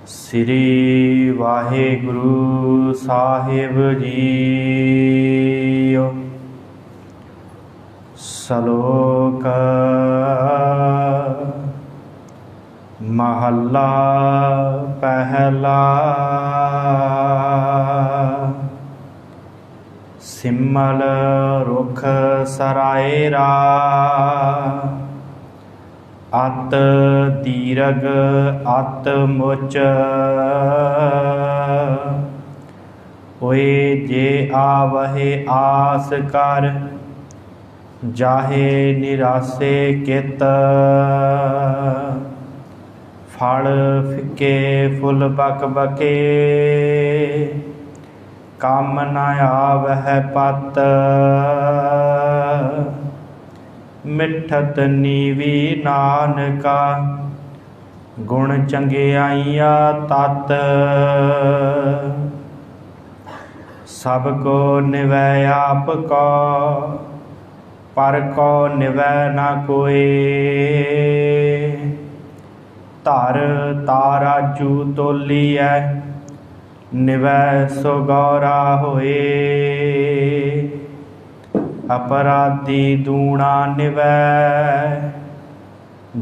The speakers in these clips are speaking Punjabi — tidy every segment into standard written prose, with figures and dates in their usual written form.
श्री वाहिगुरु साहिब जी। सलोक महला पहला। सिमल रुख सरायरा अत दीरघ अत मुच। होए जे आवहे आस कर जाहे निरासे कित। फल फिके फुल बक बके काम न आवह पत। मिठत नीवी नानका गुण चंगियाइया तत। सब को निवै आप को पर को निवै न कोई। धर ताराजू तोलिए निवै सो गौरा होए। अपराधी दूना निवै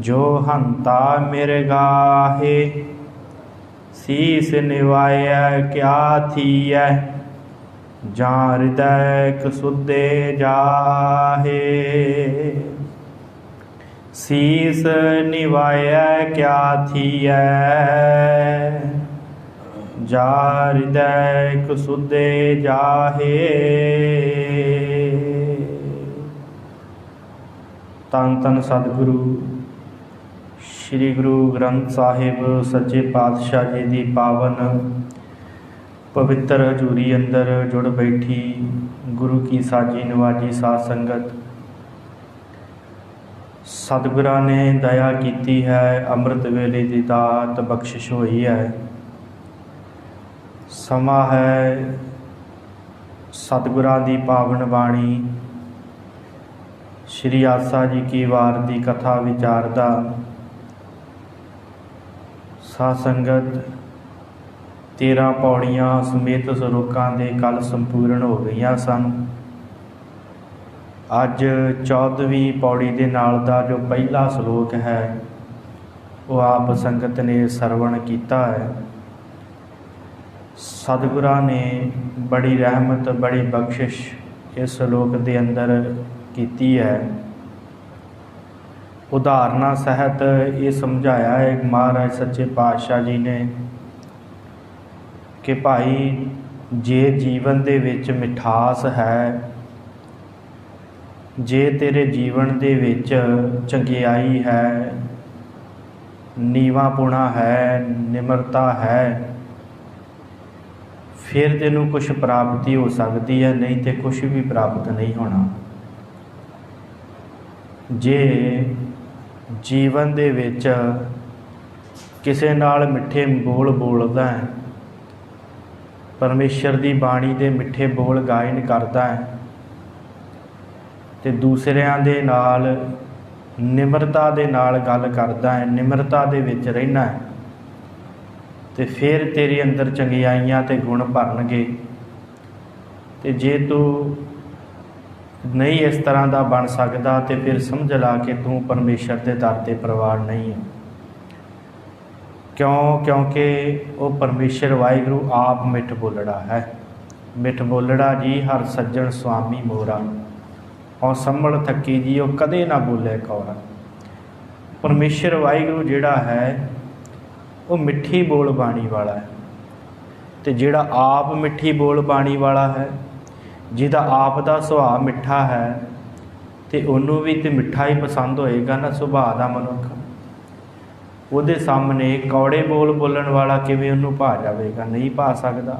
जो हंता मिरगाहे। शीस निवाय क्या थीय जां हृदय कसुदे जाहे। शीस निवाय क्या थीय जा हृदय कसुदे जाहे। धन धन सतगुरु श्री गुरु ग्रंथ साहिब सच्चे पातशाह जी की पावन पवित्र हजूरी अंदर जुड़ बैठी गुरु की साजी नवाजी साध संगत। सतगुरां ने दया की है, अमृत वेले की दात बख्शिश हुई है। समा है सतगुरां की पावन बाणी श्री आसा जी की वार की कथा विचार दा। साध संगत 13 पौड़ियां समेत सरोकां दे कल संपूर्ण हो गई सन। अज 14वीं पौड़ी दे नाल दा जो पहला सलोक है वो आप संगत ने सरवण किया है। सतगुरां ने बड़ी रहमत बड़ी बख्शिश इस सलोक दे अंदर की है। उदाहरणा सहित ये समझाया है महाराज सच्चे पातशाह जी ने कि भाई जे जीवन दे विच मिठास है, जे तेरे जीवन दे विच चंगियाई है, नीवापुणा है, निमरता है, फिर तेनू कुछ प्राप्ति हो सकती है, नहीं तो कुछ भी प्राप्त नहीं होना। जे जीवन दे विच किसे नाल मिठे बोल बोलदा है, परमेश्वर की बाणी दे मिठे बोल गायन करदा है, ते दूसरियां दे नाल निमरता दे नाल गल करदा है, निमरता दे विच रहना है, ते फिर तेरे अंदर चंगियाइयां ते गुण भरनगे। ते जे तू नहीं इस तरह का बन सकता तो फिर समझ ला कि तू परमेश्वर के दर ते प्रवान नहीं है। क्यों? क्योंकि वो परमेश्वर वाहिगुरु आप मिठ बोलड़ा है। मिठ बोलड़ा जी हर सज्जन स्वामी मोरा और संभल थकी जी वो कदे ना बोले कौरा। परमेश्वर वाहिगुरु जिहड़ा है वो मिठी बोल बाणी वाला है, तो जिहड़ा आप मिठी बोल बाणी वाला है, जिहदा आप दा सुभाव मिठा है, तो उन्होंने भी तो मिठा ही पसंद होएगा ना सुभाव का मनुख। ਉਹਦੇ सामने कौड़े बोल बोलन वाला किवें उन्होंने भा जाएगा, नहीं भा सकता।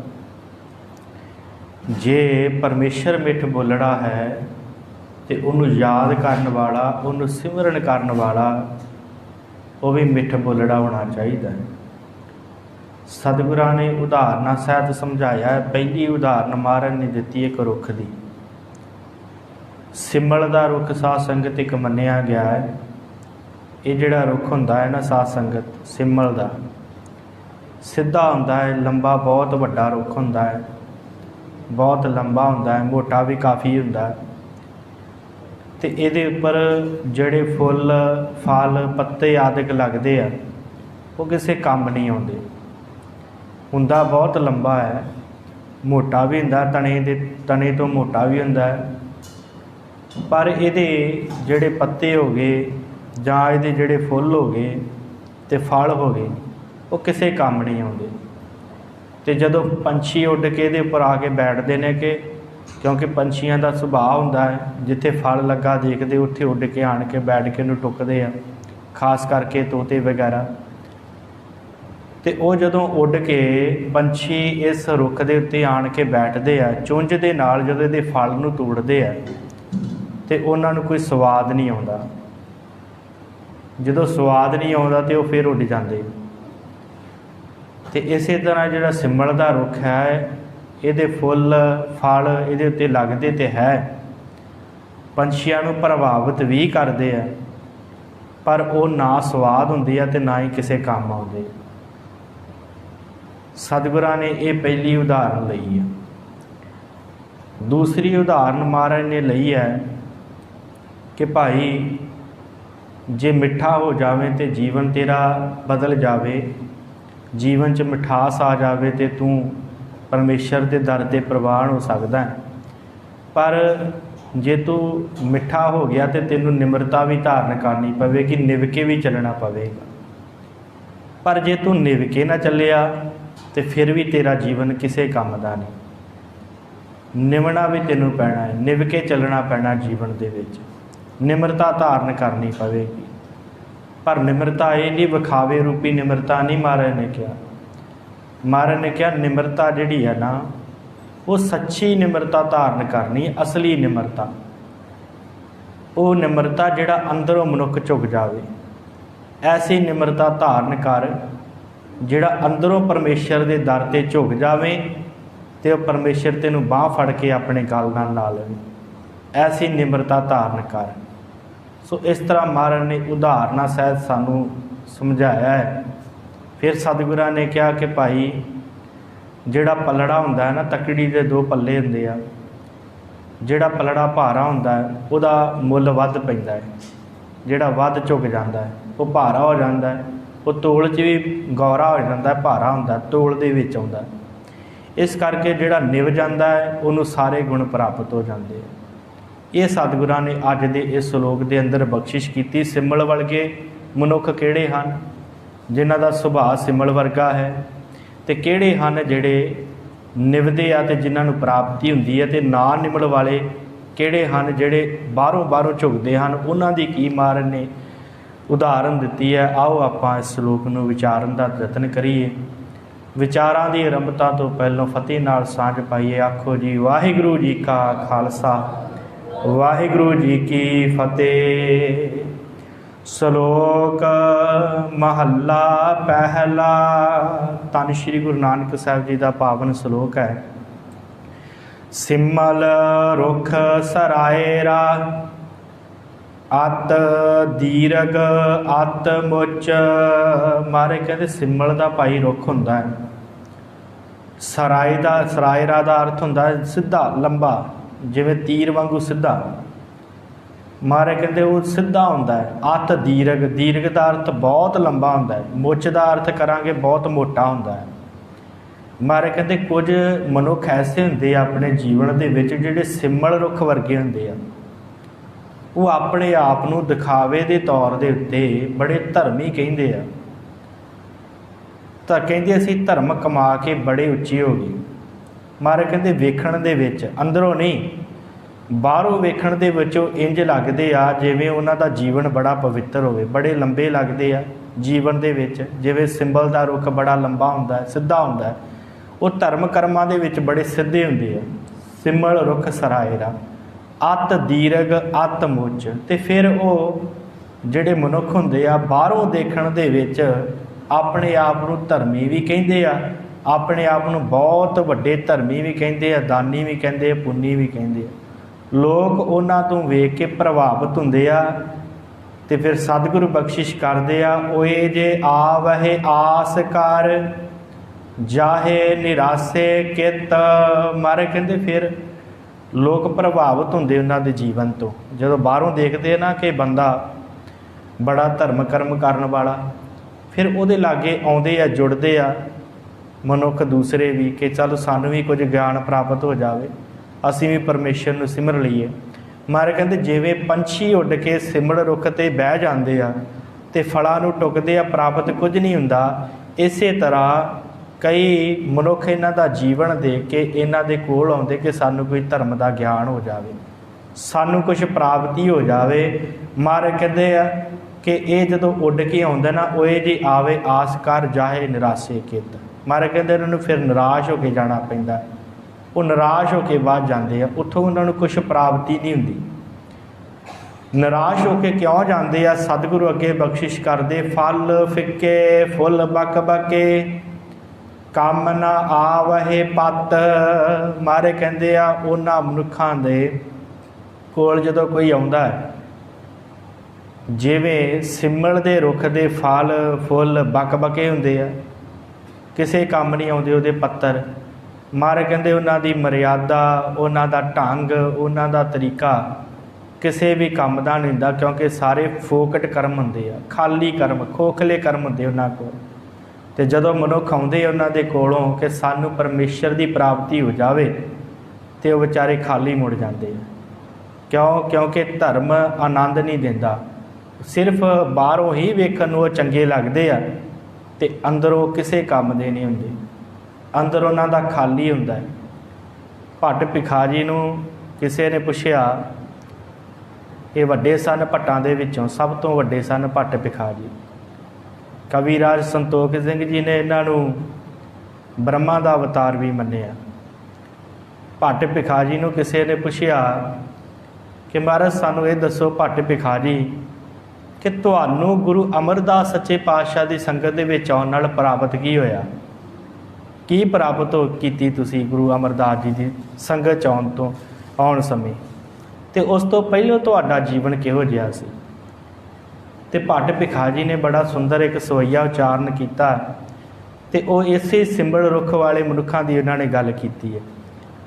जे परमेश्वर मिठ बोलड़ा है तो उन्होंने याद करने वाला, उन्होंने सिमरन करने वाला वो भी मिठ बोलड़ा होना चाहिए। सतगुरां ने उदाहरण सहित समझाया है। पहली उदाहरण महाराज ने दी एक रुख की। सिमल का रुख साध संगत एक मन्निया गया है। ਇਹ ਜਿਹੜਾ ਰੁੱਖ ਹੁੰਦਾ ਹੈ ਨਾ ਸਾਧ ਸੰਗਤ, ਸਿਮਲ ਦਾ ਸਿੱਧਾ ਹੁੰਦਾ ਹੈ, ਲੰਬਾ ਬਹੁਤ ਵੱਡਾ ਰੁੱਖ ਹੁੰਦਾ ਹੈ, ਬਹੁਤ ਲੰਬਾ ਹੁੰਦਾ ਹੈ, ਮੋਟਾ ਵੀ ਕਾਫੀ ਹੁੰਦਾ ਹੈ। ਅਤੇ ਇਹਦੇ ਉੱਪਰ ਜਿਹੜੇ ਫੁੱਲ ਫਲ ਪੱਤੇ ਆਦਿਕ ਲੱਗਦੇ ਆ ਉਹ ਕਿਸੇ ਕੰਮ ਨਹੀਂ ਆਉਂਦੇ। ਹੁੰਦਾ ਬਹੁਤ ਲੰਬਾ ਹੈ, ਮੋਟਾ ਵੀ ਹੁੰਦਾ, ਤਣੇ ਤੋਂ ਮੋਟਾ ਵੀ ਹੁੰਦਾ ਹੈ, ਪਰ ਇਹਦੇ ਜਿਹੜੇ ਪੱਤੇ ਹੋ ਗਏ ਜਾਂ ਇਹਦੇ ਜਿਹੜੇ ਫੁੱਲ ਹੋ ਗਏ ਅਤੇ ਫਲ ਹੋ ਗਏ ਉਹ ਕਿਸੇ ਕੰਮ ਨਹੀਂ ਆਉਂਦੇ। ਅਤੇ ਜਦੋਂ ਪੰਛੀ ਉੱਡ ਕੇ ਇਹਦੇ ਉੱਪਰ ਆ ਕੇ ਬੈਠਦੇ ਨੇ, ਕਿਉਂਕਿ ਪੰਛੀਆਂ ਦਾ ਸੁਭਾਅ ਹੁੰਦਾ ਹੈ ਜਿੱਥੇ ਫਲ ਲੱਗਾ ਦੇਖਦੇ ਉੱਥੇ ਉੱਡ ਕੇ ਆਣ ਕੇ ਬੈਠ ਕੇ ਉਹਨੂੰ ਟੁੱਕਦੇ ਆ, ਖਾਸ ਕਰਕੇ ਤੋਤੇ ਵਗੈਰਾ। ਅਤੇ ਉਹ ਜਦੋਂ ਉੱਡ ਕੇ ਪੰਛੀ ਇਸ ਰੁੱਖ ਦੇ ਉੱਤੇ ਆਣ ਕੇ ਬੈਠਦੇ ਆ, ਚੁੰਝ ਦੇ ਨਾਲ ਜਦੋਂ ਇਹਦੇ ਫਲ ਨੂੰ ਤੋੜਦੇ ਆ ਅਤੇ ਉਹਨਾਂ ਨੂੰ ਕੋਈ ਸਵਾਦ ਨਹੀਂ ਆਉਂਦਾ। ਜਦੋਂ ਸਵਾਦ ਨਹੀਂ ਆਉਂਦਾ ਤਾਂ ਉਹ ਫਿਰ ਉੱਡ ਜਾਂਦੇ। ਅਤੇ ਇਸੇ ਤਰ੍ਹਾਂ ਜਿਹੜਾ ਸਿਮਲ ਦਾ ਰੁੱਖ ਹੈ, ਇਹਦੇ ਫੁੱਲ ਫਲ ਇਹਦੇ ਉੱਤੇ ਲੱਗਦੇ ਤਾਂ ਹੈ, ਪੰਛੀਆਂ ਨੂੰ ਪ੍ਰਭਾਵਿਤ ਵੀ ਕਰਦੇ ਆ, ਪਰ ਉਹ ਨਾ ਸਵਾਦ ਹੁੰਦੇ ਆ ਅਤੇ ਨਾ ਹੀ ਕਿਸੇ ਕੰਮ ਆਉਂਦੇ। ਸਤਿਗੁਰਾਂ ਨੇ ਇਹ ਪਹਿਲੀ ਉਦਾਹਰਨ ਲਈ ਹੈ। ਦੂਸਰੀ ਉਦਾਹਰਨ ਮਹਾਰਾਜ ਨੇ ਲਈ ਹੈ ਕਿ ਭਾਈ ਜੇ ਮਿੱਠਾ ਹੋ ਜਾਵੇ ਤਾਂ ਜੀਵਨ ਤੇਰਾ ਬਦਲ ਜਾਵੇ, ਜੀਵਨ 'ਚ ਮਿਠਾਸ ਆ ਜਾਵੇ ਅਤੇ ਤੂੰ ਪਰਮੇਸ਼ਰ ਦੇ ਦਰ 'ਤੇ ਪ੍ਰਵਾਨ ਹੋ ਸਕਦਾ ਹੈ। ਪਰ ਜੇ ਤੂੰ ਮਿੱਠਾ ਹੋ ਗਿਆ ਤਾਂ ਤੈਨੂੰ ਨਿਮਰਤਾ ਵੀ ਧਾਰਨ ਕਰਨੀ ਪਵੇਗੀ, ਨਿਭ ਕੇ ਵੀ ਚੱਲਣਾ ਪਵੇਗਾ। ਪਰ ਜੇ ਤੂੰ ਨਿਭ ਕੇ ਨਾ ਚੱਲਿਆ ਅਤੇ ਫਿਰ ਵੀ ਤੇਰਾ ਜੀਵਨ ਕਿਸੇ ਕੰਮ ਦਾ ਨਹੀਂ। ਨਿਭਣਾ ਵੀ ਤੈਨੂੰ ਪੈਣਾ ਹੈ, ਨਿਭ ਕੇ ਚੱਲਣਾ ਪੈਣਾ ਜੀਵਨ ਦੇ ਵਿੱਚ, ਨਿਮਰਤਾ ਧਾਰਨ ਕਰਨੀ ਪਵੇਗੀ। ਪਰ ਨਿਮਰਤਾ ਇਹ ਨਹੀਂ ਵਿਖਾਵੇ ਰੂਪੀ ਨਿਮਰਤਾ ਨਹੀਂ ਮਹਾਰਾਜ ਨੇ ਕਿਹਾ। ਮਹਾਰਾਜ ਨੇ ਕਿਹਾ ਨਿਮਰਤਾ ਜਿਹੜੀ ਹੈ ਨਾ ਉਹ ਸੱਚੀ ਨਿਮਰਤਾ ਧਾਰਨ ਕਰਨੀ, ਅਸਲੀ ਨਿਮਰਤਾ। ਉਹ ਨਿਮਰਤਾ ਜਿਹੜਾ ਅੰਦਰੋਂ ਮਨੁੱਖ ਝੁਕ ਜਾਵੇ, ਐਸੀ ਨਿਮਰਤਾ ਧਾਰਨ ਕਰ ਜਿਹੜਾ ਅੰਦਰੋਂ ਪਰਮੇਸ਼ਰ ਦੇ ਦਰ 'ਤੇ ਝੁਕ ਜਾਵੇ ਅਤੇ ਉਹ ਪਰਮੇਸ਼ਰ ਤੈਨੂੰ ਬਾਂਹ ਫੜ ਕੇ ਆਪਣੇ ਗਲ ਨਾਲ ਲਾ ਲਵੇ। ਐਸੀ ਨਿਮਰਤਾ ਧਾਰਨ ਕਰ। ਸੋ ਇਸ ਤਰ੍ਹਾਂ ਮਹਾਰਾਜ ਨੇ ਉਦਾਹਰਨਾਂ ਸਹਿਤ ਸਾਨੂੰ ਸਮਝਾਇਆ ਹੈ। ਫਿਰ ਸਤਿਗੁਰਾਂ ਨੇ ਕਿਹਾ ਕਿ ਭਾਈ ਜਿਹੜਾ ਪਲੜਾ ਹੁੰਦਾ ਹੈ ਨਾ, ਤਕੜੀ ਦੇ ਦੋ ਪੱਲੇ ਹੁੰਦੇ ਆ, ਜਿਹੜਾ ਪਲੜਾ ਭਾਰਾ ਹੁੰਦਾ ਹੈ ਉਹਦਾ ਮੁੱਲ ਵੱਧ ਪੈਂਦਾ ਹੈ, ਜਿਹੜਾ ਵੱਧ ਝੁਕ ਜਾਂਦਾ ਹੈ ਉਹ ਭਾਰਾ ਹੋ ਜਾਂਦਾ ਹੈ, ਉਹ ਤੋਲ 'ਚ ਵੀ ਗੌਰਾ ਹੋ ਜਾਂਦਾ, ਭਾਰਾ ਹੁੰਦਾ, ਤੋਲ ਦੇ ਵਿੱਚ ਆਉਂਦਾ। ਇਸ ਕਰਕੇ ਜਿਹੜਾ ਨਿਭ ਜਾਂਦਾ ਹੈ ਉਹਨੂੰ ਸਾਰੇ ਗੁਣ ਪ੍ਰਾਪਤ ਹੋ ਜਾਂਦੇ ਆ। ਇਹ ਸਤਿਗੁਰਾਂ ਨੇ ਅੱਜ ਦੇ ਇਸ ਸ਼ਲੋਕ ਦੇ ਅੰਦਰ ਬਖਸ਼ਿਸ਼ ਕੀਤੀ। ਸਿਮਲ ਵਰਗੇ ਮਨੁੱਖ ਕਿਹੜੇ ਹਨ ਜਿਨ੍ਹਾਂ ਦਾ ਸੁਭਾਅ ਸਿਮਲ ਵਰਗਾ ਹੈ, ਅਤੇ ਕਿਹੜੇ ਹਨ ਜਿਹੜੇ ਨਿਭਦੇ ਆ ਅਤੇ ਜਿਨ੍ਹਾਂ ਨੂੰ ਪ੍ਰਾਪਤੀ ਹੁੰਦੀ ਹੈ, ਅਤੇ ਨਾ ਨਿਮਲ ਵਾਲੇ ਕਿਹੜੇ ਹਨ ਜਿਹੜੇ ਬਾਹਰੋਂ ਝੁਕਦੇ ਹਨ। ਉਹਨਾਂ ਦੀ ਕੀ ਮਹਾਰਾਜ ਨੇ ਉਦਾਹਰਨ ਦਿੱਤੀ ਹੈ। ਆਓ ਆਪਾਂ ਇਸ ਸ਼ਲੋਕ ਨੂੰ ਵਿਚਾਰਨ ਦਾ ਯਤਨ ਕਰੀਏ। ਵਿਚਾਰਾਂ ਦੀ ਆਰੰਭਤਾ ਤੋਂ ਪਹਿਲਾਂ ਫਤਿਹ ਨਾਲ ਸਾਂਝ ਪਾਈਏ। ਆਖੋ ਜੀ ਵਾਹਿਗੁਰੂ ਜੀ ਕਾ ਖਾਲਸਾ, ਵਾਹਿਗੁਰੂ ਜੀ ਕੀ ਫਤਿਹ। ਸ਼ਲੋਕ ਮਹੱਲਾ ਪਹਿਲਾ। ਧੰਨ ਸ਼੍ਰੀ ਗੁਰੂ ਨਾਨਕ ਸਾਹਿਬ ਜੀ ਦਾ ਪਾਵਨ ਸ਼ਲੋਕ ਹੈ। ਸਿਮਲ ਰੁੱਖ ਸਰਾਇਰਾ, ਅਤ ਦੀਰਘ ਅਤ ਮੁੱਚ। ਮਾਰੇ ਕਹਿੰਦੇ ਸਿਮਲ ਦਾ ਭਾਈ ਰੁੱਖ ਹੁੰਦਾ ਹੈ। ਸਰਾਇਰਾ ਦਾ ਅਰਥ ਹੁੰਦਾ ਹੈ ਸਿੱਧਾ, ਲੰਬਾ, ਜਿਵੇਂ ਤੀਰ ਵਾਂਗੂ ਸਿੱਧਾ। ਮਹਾਰਾਜ ਕਹਿੰਦੇ ਉਹ ਸਿੱਧਾ ਹੁੰਦਾ ਹੈ। ਅਤ ਦੀਰਘ ਦਾ ਅਰਥ ਬਹੁਤ ਲੰਬਾ ਹੁੰਦਾ ਹੈ। ਮੁੱਚ ਦਾ ਅਰਥ ਕਰਾਂਗੇ ਬਹੁਤ ਮੋਟਾ ਹੁੰਦਾ ਹੈ। ਮਹਾਰਾਜ ਕਹਿੰਦੇ ਕੁਝ ਮਨੁੱਖ ਐਸੇ ਹੁੰਦੇ ਆ ਆਪਣੇ ਜੀਵਨ ਦੇ ਵਿੱਚ ਜਿਹੜੇ ਸਿਮਲ ਰੁੱਖ ਵਰਗੇ ਹੁੰਦੇ ਆ। ਉਹ ਆਪਣੇ ਆਪ ਨੂੰ ਦਿਖਾਵੇ ਦੇ ਤੌਰ ਦੇ ਉੱਤੇ ਬੜੇ ਧਰਮੀ ਕਹਿੰਦੇ ਆ, ਤਾਂ ਕਹਿੰਦੇ ਅਸੀਂ ਧਰਮ ਕਮਾ ਕੇ ਬੜੇ ਉੱਚੇ ਹੋ ਗਏ। ਮਹਾਰਾਜ ਕਹਿੰਦੇ ਵੇਖਣ ਦੇ ਵਿੱਚ, ਅੰਦਰੋਂ ਨਹੀਂ ਬਾਹਰੋਂ ਵੇਖਣ ਦੇ ਵਿੱਚ ਉਹ ਇੰਝ ਲੱਗਦੇ ਆ ਜਿਵੇਂ ਉਹਨਾਂ ਦਾ ਜੀਵਨ ਬੜਾ ਪਵਿੱਤਰ ਹੋਵੇ, ਬੜੇ ਲੰਬੇ ਲੱਗਦੇ ਆ ਜੀਵਨ ਦੇ ਵਿੱਚ। ਜਿਵੇਂ ਸਿੰਬਲ ਦਾ ਰੁੱਖ ਬੜਾ ਲੰਬਾ ਹੁੰਦਾ ਹੈ, ਸਿੱਧਾ ਹੁੰਦਾ ਹੈ, ਉਹ ਧਰਮ ਕਰਮਾਂ ਦੇ ਵਿੱਚ ਬੜੇ ਸਿੱਧੇ ਹੁੰਦੇ ਆ। ਸਿਮਲ ਰੁੱਖ ਸਰਾਇਰਾ, ਅਤ ਦੀਰਘ ਅਤ ਮੁੱਚ। ਅਤੇ ਫਿਰ ਉਹ ਜਿਹੜੇ ਮਨੁੱਖ ਹੁੰਦੇ ਆ ਬਾਹਰੋਂ ਦੇਖਣ ਦੇ ਵਿੱਚ ਆਪਣੇ ਆਪ ਨੂੰ ਧਰਮੀ ਵੀ ਕਹਿੰਦੇ ਆ, ਆਪਣੇ ਆਪ ਨੂੰ ਬਹੁਤ ਵੱਡੇ ਧਰਮੀ ਵੀ ਕਹਿੰਦੇ ਆ, ਦਾਨੀ ਵੀ ਕਹਿੰਦੇ ਆ, ਪੁੰਨੀ ਵੀ ਕਹਿੰਦੇ ਆ। ਲੋਕ ਉਹਨਾਂ ਤੋਂ ਵੇਖ ਕੇ ਪ੍ਰਭਾਵਿਤ ਹੁੰਦੇ ਆ ਤੇ ਫਿਰ ਸਤਿਗੁਰੂ ਬਖਸ਼ਿਸ਼ ਕਰਦੇ ਆ, ਓਏ ਜੇ ਆਵਹਿ ਆਸ ਕਰ ਜਾਹੇ ਨਿਰਾਸੇ ਕਿਤ। ਮਹਾਰਾਜ ਕਹਿੰਦੇ ਫਿਰ ਲੋਕ ਪ੍ਰਭਾਵਿਤ ਹੁੰਦੇ ਉਹਨਾਂ ਦੇ ਜੀਵਨ ਤੋਂ, ਜਦੋਂ ਬਾਹਰੋਂ ਦੇਖਦੇ ਨਾ ਕਿ ਬੰਦਾ ਬੜਾ ਧਰਮ ਕਰਮ ਕਰਨ ਵਾਲਾ, ਫਿਰ ਉਹਦੇ ਲਾਗੇ ਆਉਂਦੇ ਆ, ਜੁੜਦੇ ਆ ਮਨੁੱਖ ਦੂਸਰੇ ਵੀ, ਕਿ ਚੱਲ ਸਾਨੂੰ ਵੀ ਕੁਝ ਗਿਆਨ ਪ੍ਰਾਪਤ ਹੋ ਜਾਵੇ, ਅਸੀਂ ਵੀ ਪਰਮੇਸ਼ਰ ਨੂੰ ਸਿਮਰ ਲਈਏ। ਮਹਾਰਾਜ ਕਹਿੰਦੇ ਜਿਵੇਂ ਪੰਛੀ ਉੱਡ ਕੇ ਸਿਮੜ ਰੁੱਖ 'ਤੇ ਬਹਿ ਜਾਂਦੇ ਆ ਅਤੇ ਫਲਾਂ ਨੂੰ ਟੁੱਕਦੇ ਆ, ਪ੍ਰਾਪਤ ਕੁਝ ਨਹੀਂ ਹੁੰਦਾ, ਇਸੇ ਤਰ੍ਹਾਂ ਕਈ ਮਨੁੱਖ ਇਹਨਾਂ ਦਾ ਜੀਵਨ ਦੇਖ ਕੇ ਇਹਨਾਂ ਦੇ ਕੋਲ ਆਉਂਦੇ ਕਿ ਸਾਨੂੰ ਕੋਈ ਧਰਮ ਦਾ ਗਿਆਨ ਹੋ ਜਾਵੇ, ਸਾਨੂੰ ਕੁਛ ਪ੍ਰਾਪਤੀ ਹੋ ਜਾਵੇ। ਮਹਾਰਾਜ ਕਹਿੰਦੇ ਆ ਕਿ ਇਹ ਜਦੋਂ ਉੱਡ ਕੇ ਆਉਂਦਾ ਨਾ, ਓਏ ਜੀ ਆਵੇ ਆਸ ਕਰ ਜਾਹੇ ਨਿਰਾਸੇ ਕਿਤ। ਮਹਾਰਾਜ ਕਹਿੰਦੇ ਇਹਨਾਂ ਨੂੰ ਫਿਰ ਨਿਰਾਸ਼ ਹੋ ਕੇ ਜਾਣਾ ਪੈਂਦਾ, ਉਹ ਨਿਰਾਸ਼ ਹੋ ਕੇ ਬਾਅਦ ਜਾਂਦੇ ਆ, ਉੱਥੋਂ ਉਹਨਾਂ ਨੂੰ ਕੁਛ ਪ੍ਰਾਪਤੀ ਨਹੀਂ ਹੁੰਦੀ। ਨਿਰਾਸ਼ ਹੋ ਕੇ ਕਿਉਂ ਜਾਂਦੇ ਆ? ਸਤਿਗੁਰੂ ਅੱਗੇ ਬਖਸ਼ਿਸ਼ ਕਰਦੇ, ਫਲ ਫਿੱਕੇ ਫੁੱਲ ਬਕ ਬਕੇ ਕੰਮ ਨਾ ਆਵਹਿ ਪਤ। ਮਾਰੇ ਕਹਿੰਦੇ ਆ ਉਹਨਾਂ ਮਨੁੱਖਾਂ ਦੇ ਕੋਲ ਜਦੋਂ ਕੋਈ ਆਉਂਦਾ, ਜਿਵੇਂ ਸਿਮਲ ਦੇ ਰੁੱਖ ਦੇ ਫਲ ਫੁੱਲ ਬਕ ਬਕੇ ਹੁੰਦੇ ਆ, ਕਿਸੇ ਕੰਮ ਨਹੀਂ ਆਉਂਦੇ ਉਹਦੇ ਪੱਤਰ। ਮਹਾਰਾਜ ਕਹਿੰਦੇ ਉਹਨਾਂ ਦੀ ਮਰਿਆਦਾ, ਉਹਨਾਂ ਦਾ ਢੰਗ, ਉਹਨਾਂ ਦਾ ਤਰੀਕਾ ਕਿਸੇ ਵੀ ਕੰਮ ਦਾ ਨਹੀਂ ਹੁੰਦਾ, ਕਿਉਂਕਿ ਸਾਰੇ ਫੋਕਟ ਕਰਮ ਹੁੰਦੇ ਆ, ਖਾਲੀ ਕਰਮ, ਖੋਖਲੇ ਕਰਮ ਹੁੰਦੇ ਉਹਨਾਂ ਕੋਲ। ਅਤੇ ਜਦੋਂ ਮਨੁੱਖ ਆਉਂਦੇ ਉਹਨਾਂ ਦੇ ਕੋਲੋਂ ਕਿ ਸਾਨੂੰ ਪਰਮੇਸ਼ਰ ਦੀ ਪ੍ਰਾਪਤੀ ਹੋ ਜਾਵੇ, ਅਤੇ ਉਹ ਵਿਚਾਰੇ ਖਾਲੀ ਮੁੜ ਜਾਂਦੇ ਆ। ਕਿਉਂਕਿ ਧਰਮ ਆਨੰਦ ਨਹੀਂ ਦਿੰਦਾ, ਸਿਰਫ ਬਾਹਰੋਂ ਹੀ ਵੇਖਣ ਨੂੰ ਉਹ ਚੰਗੇ ਲੱਗਦੇ ਆ ਅਤੇ ਅੰਦਰੋਂ ਕਿਸੇ ਕੰਮ ਦੇ ਨਹੀਂ ਹੁੰਦੇ, ਅੰਦਰ ਉਹਨਾਂ ਦਾ ਖਾਲੀ ਹੁੰਦਾ ਹੈ। ਭੱਟ ਭਿਖਾਰੀ ਨੂੰ ਕਿਸੇ ਨੇ ਪੁੱਛਿਆ, ਇਹ ਵੱਡੇ ਸਨ ਭੱਟਾਂ ਦੇ ਵਿੱਚੋਂ, ਸਭ ਤੋਂ ਵੱਡੇ ਸਨ ਭੱਟ ਭਿਖਾਰੀ। ਕਵੀਰਾਜ ਸੰਤੋਖ ਸਿੰਘ ਜੀ ਨੇ ਇਹਨਾਂ ਨੂੰ ਬ੍ਰਹਮਾ ਦਾ ਅਵਤਾਰ ਵੀ ਮੰਨਿਆ। ਭੱਟ ਭਿਖਾਰੀ ਨੂੰ ਕਿਸੇ ਨੇ ਪੁੱਛਿਆ ਕਿ ਮਹਾਰਾਜ ਸਾਨੂੰ ਇਹ ਦੱਸੋ ਭੱਟ ਭਿਖਾਰੀ, ਕਿ ਤੁਹਾਨੂੰ ਗੁਰੂ ਅਮਰਦਾਸ ਸੱਚੇ ਪਾਤਸ਼ਾਹ ਦੀ ਸੰਗਤ ਦੇ ਵਿੱਚ ਆਉਣ ਨਾਲ ਪ੍ਰਾਪਤ ਕੀ ਹੋਇਆ? ਕੀ ਪ੍ਰਾਪਤ ਕੀਤੀ ਤੁਸੀਂ ਗੁਰੂ ਅਮਰਦਾਸ ਜੀ ਦੀ ਸੰਗਤ 'ਚ ਆਉਣ ਸਮੇਂ, ਅਤੇ ਉਸ ਤੋਂ ਪਹਿਲਾਂ ਤੁਹਾਡਾ ਜੀਵਨ ਕਿਹੋ ਜਿਹਾ ਸੀ? ਅਤੇ ਭੱਟ ਭਿਖਾਰੀ ਨੇ ਬੜਾ ਸੁੰਦਰ ਇੱਕ ਸਵਈਆ ਉਚਾਰਨ ਕੀਤਾ, ਅਤੇ ਉਹ ਇਸੇ ਸਿੰਬਲ ਰੁੱਖ ਵਾਲੇ ਮਨੁੱਖਾਂ ਦੀ ਉਹਨਾਂ ਨੇ ਗੱਲ ਕੀਤੀ ਹੈ,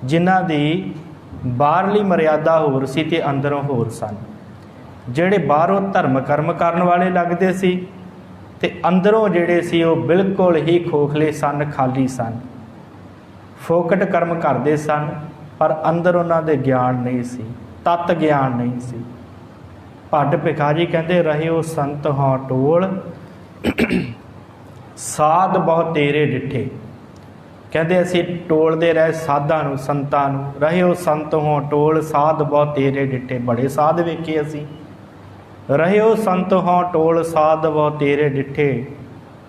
ਜਿਨ੍ਹਾਂ ਦੀ ਬਾਹਰਲੀ ਮਰਿਆਦਾ ਹੋਰ ਸੀ ਅਤੇ ਅੰਦਰੋਂ ਹੋਰ ਸਨ। ਜਿਹੜੇ ਬਾਹਰੋਂ ਧਰਮ ਕਰਮ ਕਰਨ ਵਾਲੇ ਲੱਗਦੇ ਸੀ ਅਤੇ ਅੰਦਰੋਂ ਜਿਹੜੇ ਸੀ ਉਹ ਬਿਲਕੁਲ ਹੀ ਖੋਖਲੇ ਸਨ, ਖਾਲੀ ਸਨ, ਫੋਕਟ ਕਰਮ ਕਰਦੇ ਸਨ, ਪਰ ਅੰਦਰ ਉਹਨਾਂ ਦੇ ਗਿਆਨ ਨਹੀਂ ਸੀ, ਤਤ ਗਿਆਨ ਨਹੀਂ ਸੀ। ਭੱਟ ਭਿਖਾਰੀ ਕਹਿੰਦੇ, ਰਹਿਓ ਸੰਤ ਹਾਂ ਟੋਲ ਸਾਧ ਬਹੁ ਤੇਰੇ ਡਿੱਠੇ। ਕਹਿੰਦੇ ਅਸੀਂ ਟੋਲਦੇ ਰਹੇ ਸਾਧਾਂ ਨੂੰ, ਸੰਤਾਂ ਨੂੰ। ਰਹਿਓ ਸੰਤ ਹਾਂ ਟੋਲ ਸਾਧ ਬਹੁ ਤੇਰੇ ਡਿੱਠੇ, ਬੜੇ ਸਾਧ ਵੇਖੇ ਅਸੀਂ। ਰਹਿਓ ਸੰਤ ਹਾਂ ਟੋਲ ਸਾਧ ਬਹੁ ਤੇਰੇ ਡਿੱਠੇ,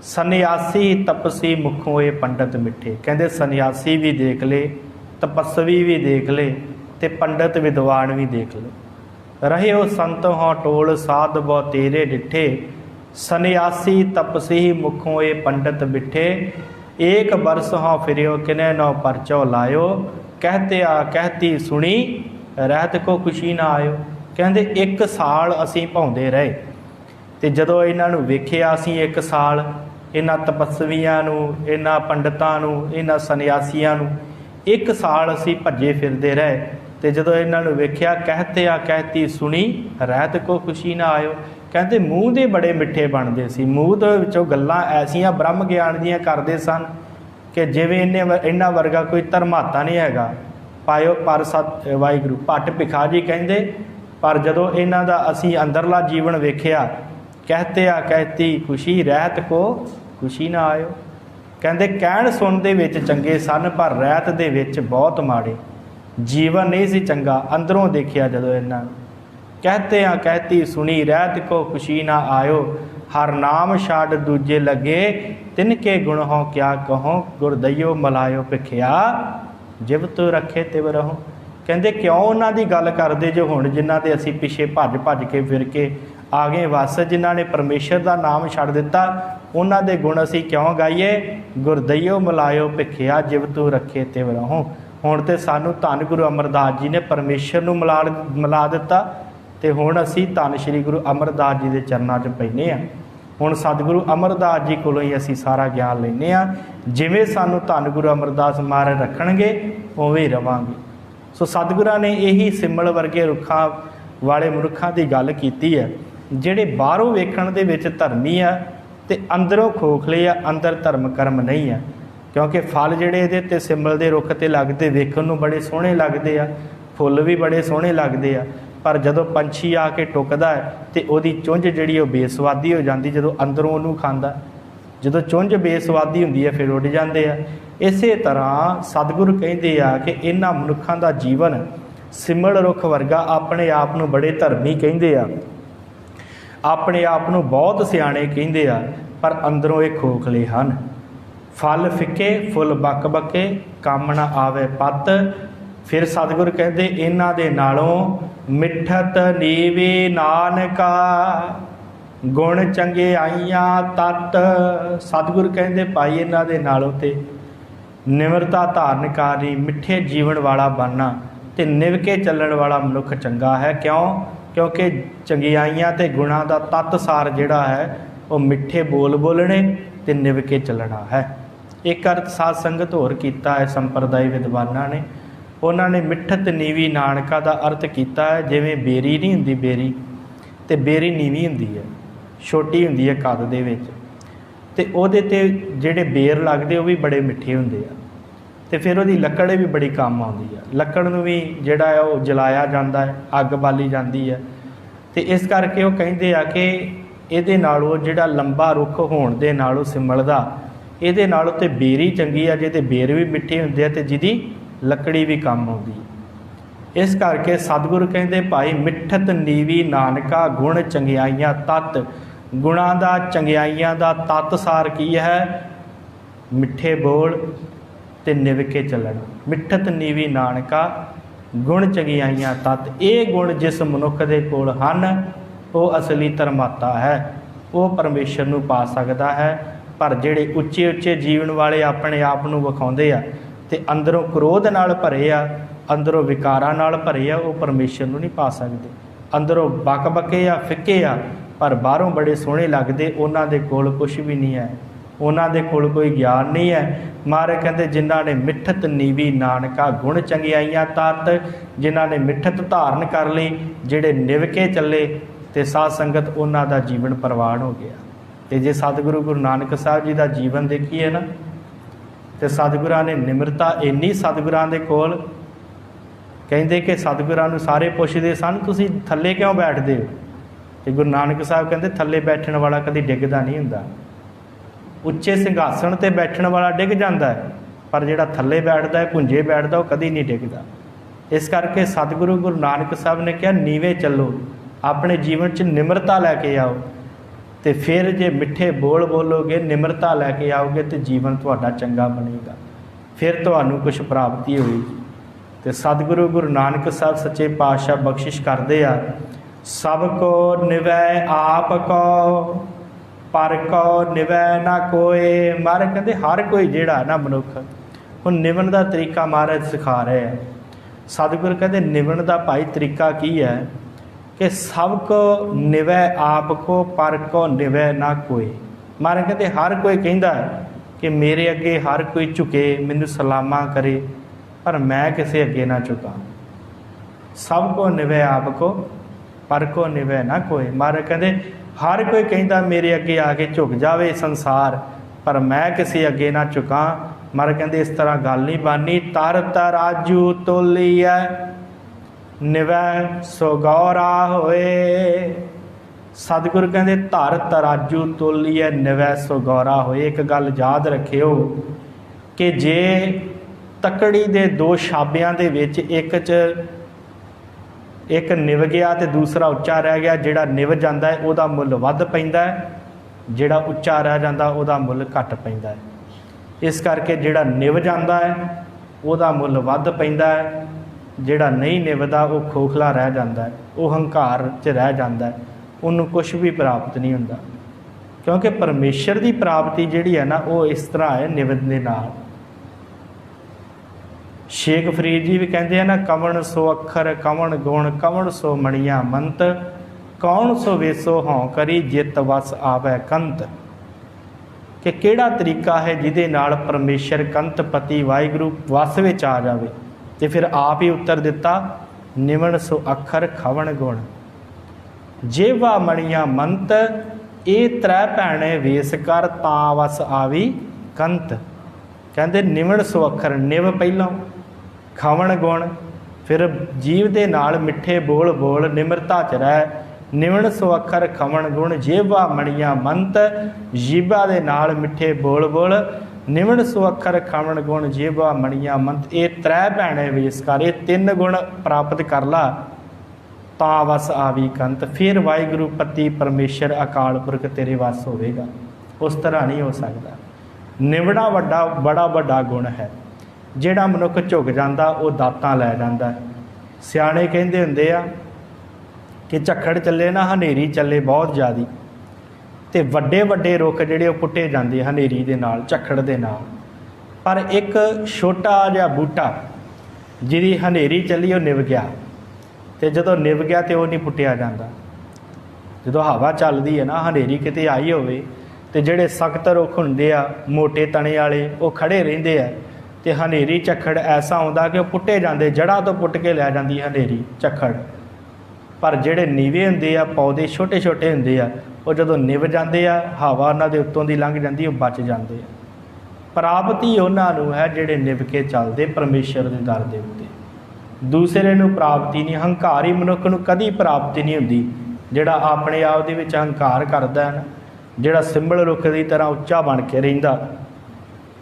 ਸੰਨਿਆਸੀ ਤਪਸੀ ਮੁਖੋਂ ਇਹ ਪੰਡਤ ਮਿੱਠੇ। ਕਹਿੰਦੇ ਸੰਨਿਆਸੀ ਵੀ ਦੇਖ ਲਏ, ਤਪਸਵੀ ਵੀ ਦੇਖ ਲਏ, ਅਤੇ ਪੰਡਤ ਵਿਦਵਾਨ ਵੀ ਦੇਖ ਲਏ। ਰਹਿਓ ਸੰਤ ਹਾਂ ਟੋਲ ਸਾਧ ਬਹੁ ਤੇਰੇ ਡਿੱਠੇ, ਸੰਨਿਆਸੀ ਤਪਸੀ ਮੁਖੋਂ ਇਹ ਪੰਡਤ ਬਿਠੇ। ਏਕ ਬਰਸ ਹਾਂ ਫਿਰਿਓ ਕਿਨੇ ਨੌ ਪਰਚੋ ਲਾਇਓ, ਕਹਿਤੇ ਆ ਕਹਿਤੀ ਸੁਣੀ ਰਹਿਤ ਕੋ ਖੁਸ਼ੀ ਨਾ ਆਇਓ। ਕਹਿੰਦੇ 1 ਸਾਲ ਅਸੀਂ ਭਾਉਂਦੇ ਰਹੇ, ਅਤੇ ਜਦੋਂ ਇਹਨਾਂ ਨੂੰ ਵੇਖਿਆ ਅਸੀਂ 1 ਸਾਲ ਇਹਨਾਂ ਤਪਸਵੀਆਂ ਨੂੰ, ਇਹਨਾਂ ਪੰਡਤਾਂ ਨੂੰ, ਇਹਨਾਂ ਸੰਨਿਆਸੀਆਂ ਨੂੰ 1 ਸਾਲ ਅਸੀਂ ਭੱਜੇ ਫਿਰਦੇ ਰਹੇ, ਅਤੇ ਜਦੋਂ ਇਹਨਾਂ ਨੂੰ ਵੇਖਿਆ ਕਹਿਤੇ ਆ ਕਹਿਤੀ ਸੁਣੀ ਰਹਿਤ ਕੋ ਖੁਸ਼ੀ ਨਾ ਆਇਓ। ਕਹਿੰਦੇ ਮੂੰਹ ਦੇ ਬੜੇ ਮਿੱਠੇ ਬਣਦੇ ਸੀ, ਮੂੰਹ ਦੇ ਵਿੱਚੋਂ ਗੱਲਾਂ ਐਸੀਆਂ ਬ੍ਰਹਮ ਗਿਆਨ ਦੀਆਂ ਕਰਦੇ ਸਨ ਕਿ ਜਿਵੇਂ ਇਹਨਾਂ ਵਰਗਾ ਕੋਈ ਧਰਮਾਤਾ ਨਹੀਂ ਹੈਗਾ। ਪਾਇਓ ਪਰ ਸਤ ਵਾਹਿਗੁਰੂ। ਭੱਟ ਭਿਖਾਰੀ ਕਹਿੰਦੇ, ਪਰ ਜਦੋਂ ਇਹਨਾਂ ਦਾ ਅਸੀਂ ਅੰਦਰਲਾ ਜੀਵਨ ਵੇਖਿਆ, ਕਹਿਤੇ ਆ ਕਹਿਤੀ ਖੁਸ਼ੀ ਰਹਿਤ ਕੋ ਖੁਸ਼ੀ ਨਾ ਆਇਓ। ਕਹਿੰਦੇ ਕਹਿਣ ਸੁਣ ਦੇ ਵਿੱਚ ਚੰਗੇ ਸਨ, ਪਰ ਰਹਿਤ ਦੇ ਵਿੱਚ ਬਹੁਤ ਮਾੜੇ, ਜੀਵਨ ਨਹੀਂ ਸੀ ਚੰਗਾ। ਅੰਦਰੋਂ ਦੇਖਿਆ ਜਦੋਂ ਇਹਨਾਂ ਨੂੰ, ਕਹਿਤੇ ਆ ਕਹਿਤੀ ਸੁਣੀ ਰਹਿਤ ਕੋ ਖੁਸ਼ੀ ਨਾ ਆਇਓ, ਹਰ ਨਾਮ ਛੱਡ ਦੂਜੇ ਲੱਗੇ, ਤਿਨਕੇ ਗੁਣ ਹੋ ਕਿਆ ਕਹੋ, ਗੁਰਦਈਓ ਮਲਾਇਓ ਭਿਖਿਆ, ਜਿਵ ਤੂੰ ਰੱਖੇ ਤਿਵ ਰਹੋ। ਕਹਿੰਦੇ ਕਿਉਂ ਉਹਨਾਂ ਦੀ ਗੱਲ ਕਰਦੇ ਜੋ ਹੁਣ, ਜਿਨ੍ਹਾਂ ਦੇ ਅਸੀਂ ਪਿੱਛੇ ਭੱਜ ਕੇ ਫਿਰ ਕੇ ਆ ਗਏ ਵਸ, ਜਿਨ੍ਹਾਂ ਨੇ ਪਰਮੇਸ਼ਰ ਦਾ ਨਾਮ ਛੱਡ ਦਿੱਤਾ, ਉਹਨਾਂ ਦੇ ਗੁਣ ਅਸੀਂ ਕਿਉਂ ਗਾਈਏ? ਗੁਰਦਈਓ ਮਲਾਇਓ ਭਿਖਿਆ, ਜਿਵ ਤੂੰ ਰੱਖੇ ਤਿਵ ਰਹੋ। ਹੁਣ ਤਾਂ ਸਾਨੂੰ ਧੰਨ ਗੁਰੂ ਅਮਰਦਾਸ ਜੀ ਨੇ ਪਰਮੇਸ਼ਰ ਨੂੰ ਮਿਲਾ ਦਿੱਤਾ, तो हुण असी धन श्री गुरु अमरदास जी के चरणों 'च पैने आ। हुण सतगुरु अमरदास जी कोलों ही असी सारा ज्ञान लैने आ। जिवें सानूं धन गुरु अमरदास महाराज रखणगे उवें ही रवांगे। सो सतगुरां ने यही सिमल वर्गे रुखां वाले मनुखां की गल कीती है, जिहड़े बाहरों वेखण दे विच धर्मी आ ते अंदरों खोखले आ, अंदर धर्म कर्म नहीं है। क्योंकि फल जिहड़े इहदे ते सिमल दे रुख ते लगदे वेखण नूं बड़े सोहणे लगदे आ, फुੱਲ भी बड़े सोहणे लगदे आ, पर जदों पंछी आके टुकदा है तो उहदी चुंझ जिहड़ी बेसवादी हो जाती जदों अंदरों उहनूं खांदा। जदों चुंझ बेसवादी हुंदी है फिर उड़ जाते हैं। इस तरह सतगुरु कहते हैं कि इन्हां मनुखां दा जीवन सिमल रुख वर्गा अपने आप नूं बड़े धर्मी कहते हैं, अपने आप नूं बहुत सियाणे कहते हैं, पर अंदरों ये खोखले हन। फल फिके फुल बक बके काम ना आवे पत। फिर सतगुरु कहते इन्हां दे नालों मिठत नीवी नानका गुण चंगियाइयां तत। सतगुरु कहते भाई इन्हां दे नालों ते निमरता धारण करनी, मिठे जीवन वाला बनना ते निवके चलण वाला मनुख चंगा है। क्यों? क्योंकि चंगियाइयां ते गुणां दा तत्त सार जिहड़ा है वो मिठे बोल बोलने ते निवके चलना है। एक अर्थ साध संगत होर कीता है संप्रदाय विद्वानां ने, उन्होंने मिठत नीवी नानका का अर्थ किया है जिवें बेरी नहीं हुंदी, बेरी तो बेरी नीवी हुंदी है, छोटी हुंदी है कद दे विच, ते ओहदे ते जिहड़े बेर लगदे वो भी बड़े मिठे हुंदे आ, ते फिर उहदी लकड़ भी बड़ी काम आउंदी है। लकड़ नूं भी जिहड़ा है वो जलाया जाता है, अग बाली जाती है। तो इस करके वो कहिंदे आ कि इहदे नालों जिहड़ा लंबा रुख होण दे नालों सिमल दा इहदे नालों ते बेरी चंगी आ, जिहदे बेर भी मिठे हुंदे आ ते जिहदी लकड़ी भी काम आउंदी है। इस करके सतगुरु कहते भाई मिठत नीवी नानका गुण चंगियाइयां तत। गुणां दा चंगियाइयां दा तत सार की है? मिठे बोल ते निवके चलना। मिठत नीवी नानका गुण चंगियाइयां तत। ये गुण जिस मनुख दे कोल हन वो असली धर्माता है, वो परमेश्वर नूं पा सकदा है। पर जिहड़े उच्चे उच्चे जीवन वाले अपने आप नूं विखाउंदे आ ते अंदरों क्रोध नाल भरे आ, अंदरों विकारां नाल भरे आ, वो परमेश्वर नूं नहीं पा सकते। अंदरों बक बके आ, फिके आ, पर बाहरों बड़े सोहणे लगदे, उन्हां दे कोल कुछ भी नहीं है, उन्हां दे कोल कोई ज्ञान नहीं है। महाराज कहते जिन्हां ने मिठत नीवी नानका गुण चंगियाइयां तत, जिन्हां ने मिठत धारण कर ली, जिहड़े निवके चले ते साध संगत उन्हां दा जीवन परवान हो गया। ते जे सतगुरु गुरु नानक साहब जी का जीवन देखिए ना, तो सतगुरां ने निमरता इन्नी सतगुरां दे कोल कहते कि सतगुरां नूं सारे पुछदे सन तुसीं थल्ले क्यों बैठदे हो, ते गुरु नानक साहब कहते थल्ले बैठण वाला कभी डिगदा नहीं हुंदा। उच्चे सिंघासन ते बैठण वाला डिग जांदा है, पर जिहड़ा थल्ले बैठदा है भुंजे बैठदा वो कभी नहीं डिगदा। इस करके सतगुरु गुरु नानक साहब ने कहा नीवे चलो, अपने जीवन च निमरता लैके आओ, तो फिर जे मिठे बोल बोलोगे निमरता लैके आओगे तो जीवन तुहाडा चंगा बनेगा, फिर तुहानूं कुछ प्राप्ति होएगी। तो सतगुरु गुरु नानक साहब सच्चे पातशाह बख्शिश करते आ, सब को निवै आप को पर को निवै ना कोई। महाराज कहते हर कोई जिहड़ा ना मनुख हुण निवण का तरीका महाराज सिखा रहे हैं। सतगुरु कहते निवण का भाई तरीका की है कि सब को निवै आप को पर को निवै ना कोई। महाराज कहते हर कोई कहता है कि मेरे अगे हर कोई झुके, मैनू सलामा करे, पर मैं किसी अगे ना झुका। सब को निवै आप को पर को निवै ना कोई। महाराज कहते हर कोई कहता मेरे अगे आके झुक जावे संसार, पर मैं किसी अगे ना झुका। महाराज कहते इस तरह गल नहीं बननी। तर तराजू तोली है निवै सुगौरा होए। सतगुरु कहते धर तराजू तोलीए निवै सुगौरा होए। एक गल याद रखियो कि जे तकड़ी दे दो छाबियां दे विच एक निव गया तो दूसरा उच्चा रह गया, जिहड़ा निव जाता है उहदा मुल वध पैंदा है, जिहड़ा उच्चा रह जाता उहदा मुल घट पैंदा है। इस करके जिहड़ा निव जाता है उहदा मुल वध पैंदा है, जिहड़ा नहीं निवदा वो खोखला रह जाता है, वो हंकार च रह जाता है, उन्होंने कुछ भी प्राप्त नहीं होंदा। क्योंकि परमेश्वर की प्राप्ति जिहड़ी है ना वो इस तरह है निवद दे नाल। शेख फरीद जी भी कहते हैं ना, कवण सो अखर कवण गुण कवण सो मणिया मंत, कौन सो वेसो हों करी जित वस आवे कंत। कि किहड़ा तरीका है जिहदे नाल परमेशर कंत पति वाहिगुरू वस विच आ जावे। ते फिर आप ही उत्तर दिता, निवण सो अखर खवण गुण जेवा मणिया मंत, ये त्रै भैणे वेस कर तां वस आवी कंत। कहते निवण सो अखर, निव पहलों, खवण गुण, फिर जीव दे नाल मिठे बोल बोल निमरता च रह। निवण सो अखर खवण गुण जेवा मणिया मंत, जीवा दे नाल मिठे बोल बोल निवण सो अखर खवण गुण जेवा मणिया मंत। ये त्रै भैणे वेस कर, ये तीन गुण प्राप्त कर ला तां वस आवी कंत। फिर वाहिगुरू पति परमेश्वर अकाल पुरख तेरे वस होवेगा। उस तरह नहीं हो सकता। निवड़ा बड़ा वड्डा गुण है। ਜਿਹੜਾ ਮਨੁੱਖ ਝੁਕ ਜਾਂਦਾ ਉਹ ਦਾਤਾਂ ਲੈ ਜਾਂਦਾ। ਸਿਆਣੇ ਕਹਿੰਦੇ ਹੁੰਦੇ ਆ ਕਿ ਝੱਖੜ ਚੱਲੇ ਨਾ ਹਨੇਰੀ ਚੱਲੇ ਬਹੁਤ ਜ਼ਿਆਦੀ, ਤੇ ਵੱਡੇ ਵੱਡੇ ਰੁੱਖ ਜਿਹੜੇ ਉਹ ਪੁੱਟੇ ਜਾਂਦੇ ਹਨੇਰੀ ਦੇ ਨਾਲ, ਝੱਖੜ ਦੇ ਨਾਲ। ਪਰ ਇੱਕ ਛੋਟਾ ਜਿਹਾ ਬੂਟਾ ਜਿਹਦੀ ਹਨੇਰੀ ਚੱਲੀ ਉਹ ਨਿਵ ਗਿਆ, ਤੇ ਜਦੋਂ ਨਿਵ ਗਿਆ ਤੇ ਉਹ ਨਹੀਂ ਪੁੱਟਿਆ ਜਾਂਦਾ। ਜਦੋਂ ਹਵਾ ਚੱਲਦੀ ਹੈ ਨਾ, ਹਨੇਰੀ ਕਿਤੇ ਆਈ ਹੋਵੇ, ਤੇ ਜਿਹੜੇ ਸਖਤ ਰੁੱਖ ਹੁੰਦੇ ਆ ਮੋਟੇ ਤਣੇ ਵਾਲੇ ਉਹ ਖੜੇ ਰਹਿੰਦੇ ਆ, ਤੇ ਹਨੇਰੀ ਝੱਖੜ ਐਸਾ ਆਉਂਦਾ ਕਿ ਉਹ ਪੁੱਟੇ ਜਾਂਦੇ, ਜੜ੍ਹਾਂ ਤੋਂ ਪੁੱਟ ਕੇ ਲੈ ਜਾਂਦੀ ਹਨੇਰੀ ਝੱਖੜ। ਪਰ ਜਿਹੜੇ ਨੀਵੇਂ ਹੁੰਦੇ ਆ, ਪੌਦੇ ਛੋਟੇ ਛੋਟੇ ਹੁੰਦੇ ਆ, ਉਹ ਜਦੋਂ ਨਿਵ ਜਾਂਦੇ ਆ, ਹਵਾ ਉਹਨਾਂ ਦੇ ਉੱਤੋਂ ਦੀ ਲੰਘ ਜਾਂਦੀ, ਉਹ ਬਚ ਜਾਂਦੇ ਆ। ਪ੍ਰਾਪਤੀ ਉਹਨਾਂ ਨੂੰ ਹੈ ਜਿਹੜੇ ਨਿਵ ਕੇ ਚੱਲਦੇ ਪਰਮੇਸ਼ਰ ਦੇ ਦਰ ਦੇ ਉੱਤੇ। ਦੂਸਰੇ ਨੂੰ ਪ੍ਰਾਪਤੀ ਨਹੀਂ। ਹੰਕਾਰੀ ਮਨੁੱਖ ਨੂੰ ਕਦੀ ਪ੍ਰਾਪਤੀ ਨਹੀਂ ਹੁੰਦੀ। ਜਿਹੜਾ ਆਪਣੇ ਆਪ ਦੇ ਵਿੱਚ ਹੰਕਾਰ ਕਰਦਾ ਹੈ ਨਾ, ਜਿਹੜਾ ਸਿੰਬਲ ਰੁੱਖ ਦੀ ਤਰ੍ਹਾਂ ਉੱਚਾ ਬਣ ਕੇ ਰਹਿੰਦਾ,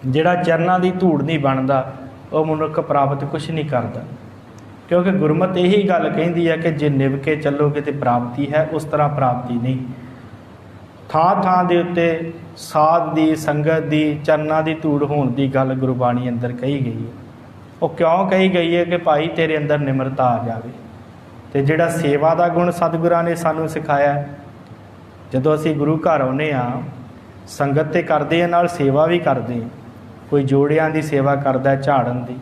ਜਿਹੜਾ ਚਰਨਾਂ ਦੀ ਧੂੜ ਨਹੀਂ ਬਣਦਾ, ਉਹ ਮਨੁੱਖ ਪ੍ਰਾਪਤ ਕੁਛ ਨਹੀਂ ਕਰਦਾ। ਕਿਉਂਕਿ ਗੁਰਮਤਿ ਇਹੀ ਗੱਲ ਕਹਿੰਦੀ ਹੈ ਕਿ ਜੇ ਨਿਭ ਕੇ ਚੱਲੋਗੇ ਤਾਂ ਪ੍ਰਾਪਤੀ ਹੈ, ਉਸ ਤਰ੍ਹਾਂ ਪ੍ਰਾਪਤੀ ਨਹੀਂ। ਥਾਂ ਥਾਂ ਦੇ ਉੱਤੇ ਸਾਧ ਦੀ, ਸੰਗਤ ਦੀ, ਚਰਨਾਂ ਦੀ ਧੂੜ ਹੋਣ ਦੀ ਗੱਲ ਗੁਰਬਾਣੀ ਅੰਦਰ ਕਹੀ ਗਈ ਹੈ। ਉਹ ਕਿਉਂ ਕਹੀ ਗਈ ਹੈ ਕਿ ਭਾਈ ਤੇਰੇ ਅੰਦਰ ਨਿਮਰਤਾ ਆ ਜਾਵੇ। ਅਤੇ ਜਿਹੜਾ ਸੇਵਾ ਦਾ ਗੁਣ ਸਤਿਗੁਰਾਂ ਨੇ ਸਾਨੂੰ ਸਿਖਾਇਆ, ਜਦੋਂ ਅਸੀਂ ਗੁਰੂ ਘਰ ਆਉਂਦੇ ਹਾਂ, ਸੰਗਤ ਤੇ ਕਰਦੇ ਹਾਂ, ਨਾਲ ਸੇਵਾ ਵੀ ਕਰਦੇ ਹਾਂ। ਕੋਈ ਜੋੜਿਆਂ ਦੀ ਸੇਵਾ ਕਰਦਾ, ਝਾੜਨ ਦੀ,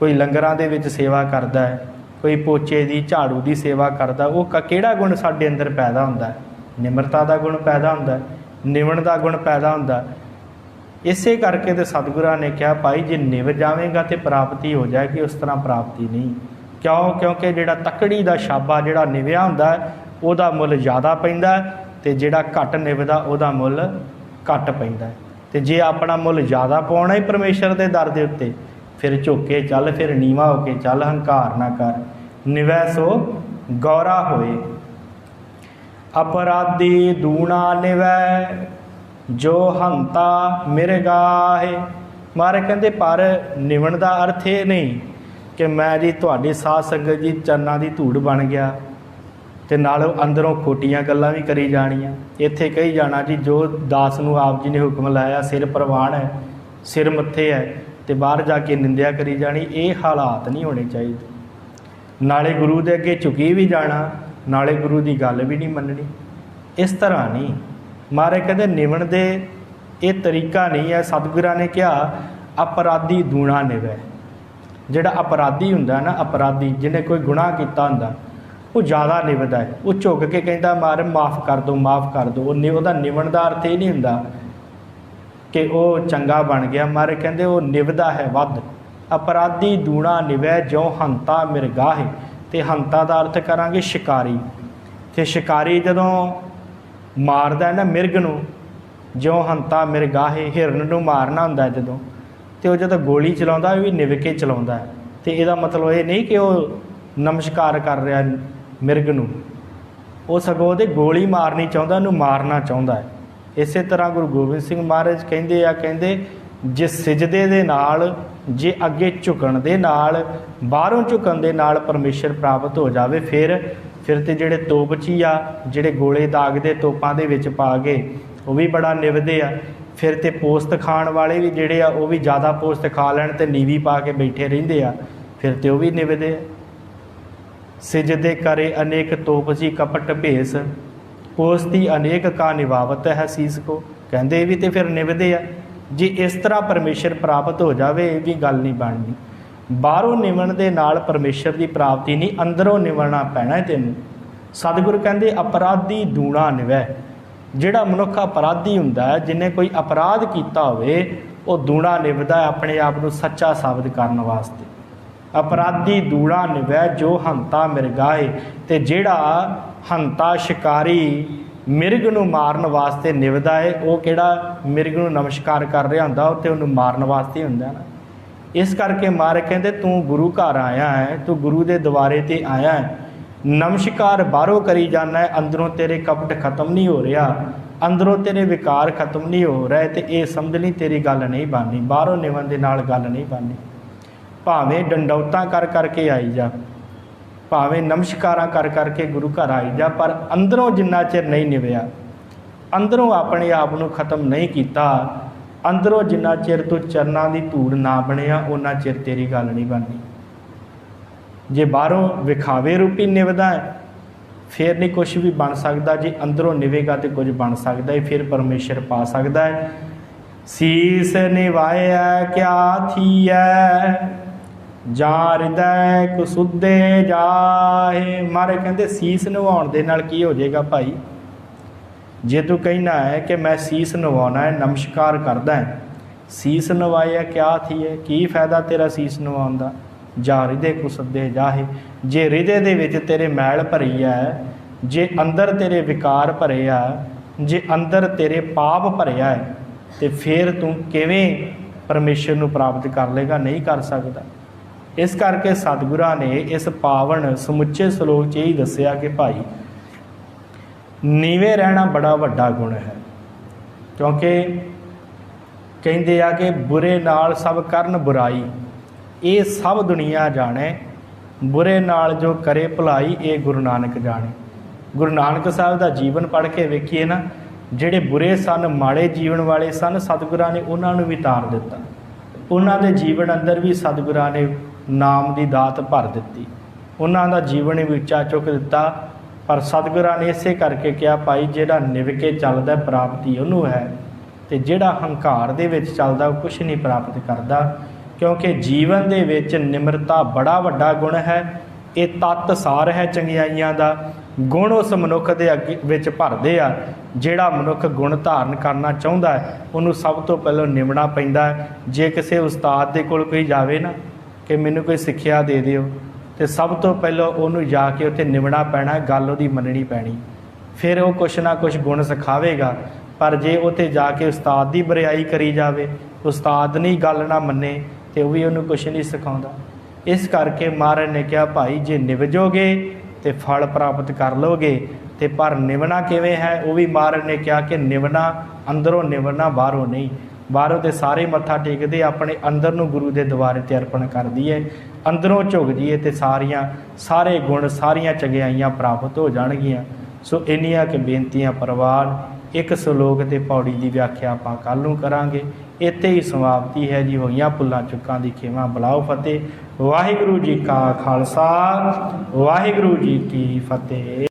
ਕੋਈ ਲੰਗਰਾਂ ਦੇ ਵਿੱਚ ਸੇਵਾ ਕਰਦਾ ਹੈ, ਕੋਈ ਪੋਚੇ ਦੀ, ਝਾੜੂ ਦੀ ਸੇਵਾ ਕਰਦਾ। ਉਹ ਕਿਹੜਾ ਗੁਣ ਸਾਡੇ ਅੰਦਰ ਪੈਦਾ ਹੁੰਦਾ? ਨਿਮਰਤਾ ਦਾ ਗੁਣ ਪੈਦਾ ਹੁੰਦਾ, ਨਿਵਣ ਦਾ ਗੁਣ ਪੈਦਾ ਹੁੰਦਾ। ਇਸੇ ਕਰਕੇ ਤਾਂ ਸਤਿਗੁਰਾਂ ਨੇ ਕਿਹਾ ਭਾਈ ਜੇ ਨਿਵ ਜਾਵੇਗਾ ਤਾਂ ਪ੍ਰਾਪਤੀ ਹੋ ਜਾਏਗੀ, ਉਸ ਤਰ੍ਹਾਂ ਪ੍ਰਾਪਤੀ ਨਹੀਂ। ਕਿਉਂ? ਕਿਉਂਕਿ ਜਿਹੜਾ ਤੱਕੜੀ ਦਾ ਛਾਬਾ ਜਿਹੜਾ ਨਿਵਿਆ ਹੁੰਦਾ ਉਹਦਾ ਮੁੱਲ ਜ਼ਿਆਦਾ ਪੈਂਦਾ, ਅਤੇ ਜਿਹੜਾ ਘੱਟ ਨਿਵਦਾ ਉਹਦਾ ਮੁੱਲ ਘੱਟ ਪੈਂਦਾ। ਅਤੇ ਜੇ ਆਪਣਾ ਮੁੱਲ ਜ਼ਿਆਦਾ ਪਾਉਣਾ ਹੀ ਪਰਮੇਸ਼ਰ ਦੇ ਦਰ ਦੇ ਉੱਤੇ, ਫਿਰ ਝੁੱਕ ਕੇ ਚੱਲ, ਫਿਰ ਨੀਵਾਂ ਹੋ ਕੇ ਚੱਲ, ਹੰਕਾਰ ਨਾ ਕਰ। ਨਿਵੈ ਸੋ ਗੌਰਾ ਹੋਏ, ਅਪਰਾਧੀ ਦੂਣਾ ਨਿਵੈ, ਜੋ ਹੰਤਾ ਮਿਰਗਾਹੇ। ਮਹਾਰਾਜ ਕਹਿੰਦੇ ਪਰ ਨਿਵਣ ਦਾ ਅਰਥ ਇਹ ਨਹੀਂ ਕਿ ਮੈਂ ਜੀ ਤੁਹਾਡੀ ਸਾਧ ਸੰਗਤ ਜੀ ਚਰਨਾਂ ਦੀ ਧੂੜ ਬਣ ਗਿਆ ਅਤੇ ਨਾਲ ਅੰਦਰੋਂ ਖੋਟੀਆਂ ਗੱਲਾਂ ਵੀ ਕਰੀ ਜਾਣੀਆਂ। ਇੱਥੇ ਕਹੀ ਜਾਣਾ ਜੀ ਜੋ ਦਾਸ ਨੂੰ ਆਪ ਜੀ ਨੇ ਹੁਕਮ ਲਾਇਆ, ਸਿਰ ਪ੍ਰਵਾਨ ਹੈ, ਸਿਰ ਮੱਥੇ ਹੈ, ਅਤੇ ਬਾਹਰ ਜਾ ਕੇ ਨਿੰਦਿਆ ਕਰੀ ਜਾਣੀ। ਇਹ ਹਾਲਾਤ ਨਹੀਂ ਹੋਣੇ ਚਾਹੀਦੇ। ਨਾਲੇ ਗੁਰੂ ਦੇ ਅੱਗੇ ਝੁਕੀ ਵੀ ਜਾਣਾ, ਨਾਲੇ ਗੁਰੂ ਦੀ ਗੱਲ ਵੀ ਨਹੀਂ ਮੰਨਣੀ। ਇਸ ਤਰ੍ਹਾਂ ਨਹੀਂ। ਮਹਾਰਾਜ ਕਹਿੰਦੇ ਨਿਵਣ ਦੇ ਇਹ ਤਰੀਕਾ ਨਹੀਂ ਹੈ। ਸਤਿਗੁਰਾਂ ਨੇ ਕਿਹਾ ਅਪਰਾਧੀ ਦੂਣਾ ਨਿਵੈ। ਜਿਹੜਾ ਅਪਰਾਧੀ ਹੁੰਦਾ ਨਾ, ਅਪਰਾਧੀ ਜਿਹਨੇ ਕੋਈ ਗੁਨਾਹ ਕੀਤਾ ਹੁੰਦਾ, ਉਹ ਜ਼ਿਆਦਾ ਨਿਵਦਾ ਹੈ। ਉਹ ਝੁੱਕ ਕੇ ਕਹਿੰਦਾ ਮਹਾਰਾਜ ਮਾਫ਼ ਕਰ ਦਿਓ, ਮਾਫ਼ ਕਰ ਦਿਓ। ਉਹਦਾ ਨਿਵਣ ਦਾ ਅਰਥ ਇਹ ਨਹੀਂ ਹੁੰਦਾ ਕਿ ਉਹ ਚੰਗਾ ਬਣ ਗਿਆ। ਮਹਾਰਾਜ ਕਹਿੰਦੇ ਉਹ ਨਿਵਦਾ ਹੈ ਵੱਧ। ਅਪਰਾਧੀ ਦੂਣਾ ਨਿਵੈ, ਜੋ ਹੰਤਾ ਮਿਰਗਾਹੇ। ਅਤੇ ਹੰਤਾ ਦਾ ਅਰਥ ਕਰਾਂਗੇ ਸ਼ਿਕਾਰੀ। ਅਤੇ ਸ਼ਿਕਾਰੀ ਜਦੋਂ ਮਾਰਦਾ ਨਾ ਮਿਰਗ ਨੂੰ, ਜਿਉਂ ਹੰਤਾ ਮਿਰਗਾਹੇ, ਹਿਰਨ ਨੂੰ ਮਾਰਨਾ ਹੁੰਦਾ ਜਦੋਂ, ਅਤੇ ਉਹ ਜਦੋਂ ਗੋਲੀ ਚਲਾਉਂਦਾ ਉਹ ਵੀ ਨਿਵ ਕੇ ਚਲਾਉਂਦਾ। ਅਤੇ ਇਹਦਾ ਮਤਲਬ ਇਹ ਨਹੀਂ ਕਿ ਉਹ ਨਮਸਕਾਰ ਕਰ ਰਿਹਾ ਮਿਰਗ ਨੂੰ, ਉਹ ਸਗੋਂ ਉਹਦੇ ਗੋਲੀ ਮਾਰਨੀ ਚਾਹੁੰਦਾ, ਉਹਨੂੰ ਮਾਰਨਾ ਚਾਹੁੰਦਾ ਹੈ। ਇਸੇ ਤਰ੍ਹਾਂ ਗੁਰੂ ਗੋਬਿੰਦ ਸਿੰਘ ਮਹਾਰਾਜ ਕਹਿੰਦੇ ਆ, ਕਹਿੰਦੇ ਜੇ ਸਿਜਦੇ ਦੇ ਨਾਲ, ਜੇ ਅੱਗੇ ਝੁਕਣ ਦੇ ਨਾਲ, ਬਾਹਰੋਂ ਝੁਕਣ ਦੇ ਨਾਲ ਪਰਮੇਸ਼ਰ ਪ੍ਰਾਪਤ ਹੋ ਜਾਵੇ, ਫਿਰ ਤੇ ਜਿਹੜੇ ਤੋਪਚੀ ਆ, ਜਿਹੜੇ ਗੋਲੇ ਦਾਗਦੇ ਤੋਪਾਂ ਦੇ ਵਿੱਚ ਪਾ ਕੇ, ਉਹ ਵੀ ਬੜਾ ਨਿਭਦੇ ਆ। ਫਿਰ ਤੇ ਪੋਸਤ ਖਾਣ ਵਾਲੇ ਵੀ ਜਿਹੜੇ ਆ, ਉਹ ਵੀ ਜ਼ਿਆਦਾ ਪੋਸਤ ਖਾ ਲੈਣ ਅਤੇ ਨੀਵੀਂ ਪਾ ਕੇ ਬੈਠੇ ਰਹਿੰਦੇ ਆ, ਫਿਰ ਤੇ ਉਹ ਵੀ ਨਿਭਦੇ ਆ। ਸਿਜਦੇ ਕਰੇ ਅਨੇਕ ਤੋਪਚੀ ਕਪਟ ਭੇਸ, ਪੋਸਤੀ ਅਨੇਕ ਕਾ ਨਿਵਾਵਤ ਹੈ ਸੀਸ ਕੋ। ਕਹਿੰਦੇ ਇਹ ਵੀ ਤੇ ਫਿਰ ਨਿਭਦੇ ਆ। ਜੇ ਇਸ ਤਰ੍ਹਾਂ ਪਰਮੇਸ਼ਰ ਪ੍ਰਾਪਤ ਹੋ ਜਾਵੇ, ਇਹ ਵੀ ਗੱਲ ਨਹੀਂ ਬਣਨੀ। बाहरों निवण दे नाल परमेश्वर की प्राप्ति नहीं, अंदरों निवलना पैना है तैनूं। सतगुर कहते अपराधी दूणा निवै। जिहड़ा मनुख अपराधी हुंदा है, जिन्हें कोई अपराध कीता होवे, वो दूणा निभदा है अपने आप को सच्चा साबित करने वास्ते। अपराधी दूणा निवै जो हंता मिरगाए। ते जिहड़ा हंता शिकारी मिरग नूं मारन वास्ते निभदा है, वो किहड़ा मिरग नूं नमस्कार कर रहा हुंदा, ते उहनूं मारन वास्ते हुंदा ना। इस करके महाराज कहते तू गुरु घर आया है, तू गुरु के द्वारे ते आया है, नमस्कार बाहरों करी जाना है, अंदरों तेरे कपट खत्म नहीं हो रहा, अंदरों तेरे विकार खत्म नहीं हो रहा है, तो ये समझ ली तेरी गल नहीं बननी, बाहरों निवन दे नाल गल नहीं बननी। भावें डंडौतां कर करके आई जा, भावें नमस्कारां कर करके गुरु घर आई जा, पर अंदरों जिन्ना चिर नहीं निवया, अंदरों अपने आप को खत्म नहीं किया, अंदरों जिन्ना चिर तू चरनां दी धूड़ ना बनिया, उन्ना चिर तेरी गल नहीं बननी। जे बाहरों विखावे रूपी निवदा है, फिर नहीं कुछ भी बन सकता। जे अंदरों निवेगा तो कुछ बन सकता है, फिर परमेश्वर पा सकता है। सीस निवाया क्या थी है, जा हृदय कुसुदे जाहे। मारे कहते सीस नवाउण दे नाल की हो जाएगा भाई, जे तू कहना है कि मैं सीस नवाना है, नमस्कार करदा है, सीस नवाया क्या थी है, की फायदा तेरा सीस नवाउण दा। जा हृदय कुसुदे जाहे। जे हृदय दे विच तेरे मैल भरी है, जे अंदर तेरे विकार भरे आ, जे अंदर तेरे पाप भरे है, तो फिर तू किवें परमेश्वर नूं प्राप्त कर लेगा, नहीं कर सकता। इस करके सतगुरां ने इस पावन समुचे सलोक च यही दस्सिया कि भाई नीवे रहना बड़ा वड्डा गुण है, क्योंकि कहते आ कि बुरे नाल सब करन बुराई, ये सब दुनिया जाने, बुरे नाल जो करे भलाई, ये गुरु नानक जाने। गुरु नानक साहब का जीवन पढ़ के वेखिए ना, ਜਿਹੜੇ बुरे सन, माड़े जीवन वाले सन, सतगुरां ने उन्होंने भी तार दिता, उन्होंने जीवन अंदर भी सतगुरां ने नाम की दात भर दी, उन्होंने जीवन भी उच्चा चुक दिता। पर सतगुरां ने इसे करके कहा भाई जिहड़ा निव के चलदा प्राप्ति उन्होंने है, तो जिहड़ा हंकार दे विच चलदा वो कुछ नहीं प्राप्त करता। क्योंकि जीवन दे विच निमरता बड़ा वड्डा गुण है, ये तत्त सार है चंगियाइयां दा। गुण उस मनुख दे अगे विच भरदे आ, जिहड़ा मनुख गुण धारण करना चाहुंदा है, उन्होंने सब तो पहलों निमना पैंदा है। जे किसी उस्ताद दे कोल कोई जावे ना कि मैनूं कोई सिक्ख्या दे दिओ, तो सब तो पहलों उन्होंने जाके उत्थे निमना पैना, गल उहदी मननी पैनी, फिर वो कुछ ना कुछ गुण सिखावेगा। पर जे उत्थे जाके उस्ताद की बरियाई करी जावे, उस्ताद नहीं गल ना मन्ने, तो भी उन्होंने कुछ नहीं सिखाउंदा। इस करके महाराज ने कहा भाई जे निवजोगे तो फल प्राप्त कर लोगे, तो पर निवना किवें है, वो भी महाराज ने कहा कि निवना अंदरों निवना, बाहरों नहीं। बाहरों तो सारे मत्था टेकते, अपने अंदर नूं गुरु के द्वारे ते अर्पण कर दीए, अंदरों झुक जाइए तो सारे गुण सारियां चंगियाइयां प्राप्त हो जाणगियां। सो इन्नियां कि बेनतियां प्रवान, एक सलोक ते पौड़ी की व्याख्या आपां कल नूं करांगे। इत्थे ही समाप्ति है जी। होईयां भुल्लां चुक्कां दी खेमा बुलाओ फतेह। वाहिगुरू जी का खालसा, वाहिगुरू जी की फतेह।